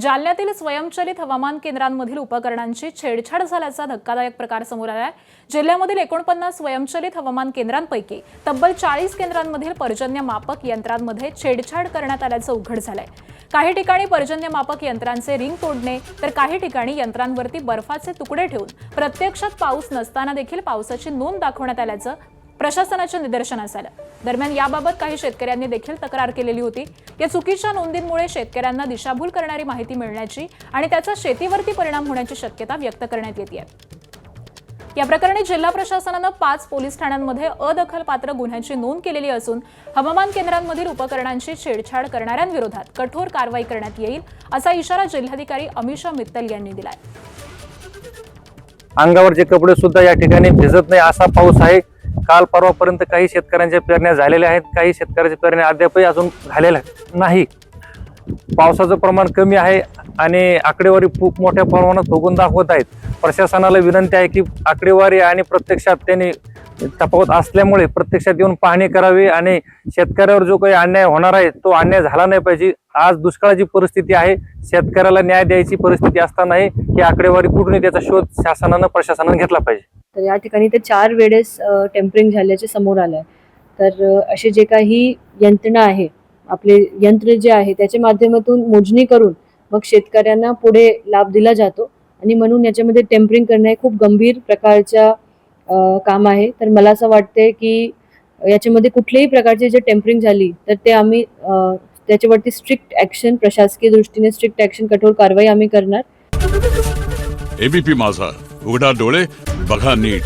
जालन्यातील स्वयंचलित हवामान केंद्रांमधील उपकरणांची छेडछाड झाल्याचा धक्कादायक प्रकार समोर आला आहे। जिल्ह्यामधील 49 स्वयंचलित हवामान केंद्रांपैकी तब्बल 40 केंद्रांमधील पर्जन्यमापक यंत्रांमध्ये छेडछाड करण्यात आल्याचं उघड झालंय। काही ठिकाणी पर्जन्यमापक यंत्रांचे रिंग तोडणे तर काही ठिकाणी यंत्रांवरती बर्फाचे तुकडे ठेवून प्रत्यक्षात पाऊस नसताना देखील पावसाची नोंद दाखवण्यात आल्याचं प्रशासनाच्या निदर्शनास आलं। दरम्यान याबाबत काही शेतकऱ्यांनी देखील तक्रार केलेली होती। या चुकीच्या नोंदींमुळे शेतकऱ्यांना दिशाभूल करणारी माहिती मिळण्याची आणि त्याचा शेतीवरती परिणाम होण्याची शक्यता व्यक्त करण्यात येते। या प्रकरणी जिल्हा प्रशासनाने 5 पोलीस ठाण्यांमध्ये अदखलपात्र गुन्ह्याची नोंद केलेली असून हवामान केंद्रांमधील उपकरणांची छेडछाड करणाऱ्यांविरोधात कठोर कारवाई करण्यात येईल असा इशारा जिल्हाधिकारी अमिषा मित्तल यांनी दिलाय। अंगावरचे कपडे सुद्धा या ठिकाणी भिजत नाही असा पाऊस आहे। काल परवापर्यंत काही शेतकऱ्यांच्या पेरण्या झालेल्या आहेत, काही शेतकऱ्यांच्या पेरण्या अद्यापही अजून झालेल्या नाही। पावसाचं प्रमाण कमी आहे आणि आकडेवारी खूप मोठ्या प्रमाणात फुगून दाखवत आहेत। प्रशासनाला विनंती आहे की आकडेवारी आणि प्रत्यक्षात त्यांनी तफावत असल्यामुळे प्रत्यक्षात येऊन पाहणी करावी आणि शेतकऱ्यावर जो काही अन्याय होणार आहे तो अन्याय झाला नाही पाहिजे। आज दुष्काळाची परिस्थिती आहे, शेतकऱ्याला न्याय द्यायची परिस्थिती असतानाही ही आकडेवारी पूर्ण त्याचा शोध शासनाने प्रशासनाने घेतला पाहिजे। तर या ठिकाणी ते 4 वेळेस टेम्परिंग झाल्याचे समोर आलंय। तर असे जे काही यंत्रणा आहे, आपले यंत्र जे आहे त्याच्या माध्यमातून मोजणी करून मग शेतकऱ्यांना पुढे लाभ दिला जातो आणि म्हणून याच्यामध्ये टेम्परिंग करणे हे खूप गंभीर प्रकारचा काम आहे। तर मला असं वाटतंय की याच्यामध्ये कुठल्याही प्रकारची जे टेम्परिंग झाली तर ते आम्ही त्याच्यावरती स्ट्रिक्ट ॲक्शन, प्रशासकीय दृष्टीने स्ट्रिक्ट ॲक्शन, कठोर कारवाई आम्ही करणार। एबीपी माझा, उघडा डोळे बघा नीट।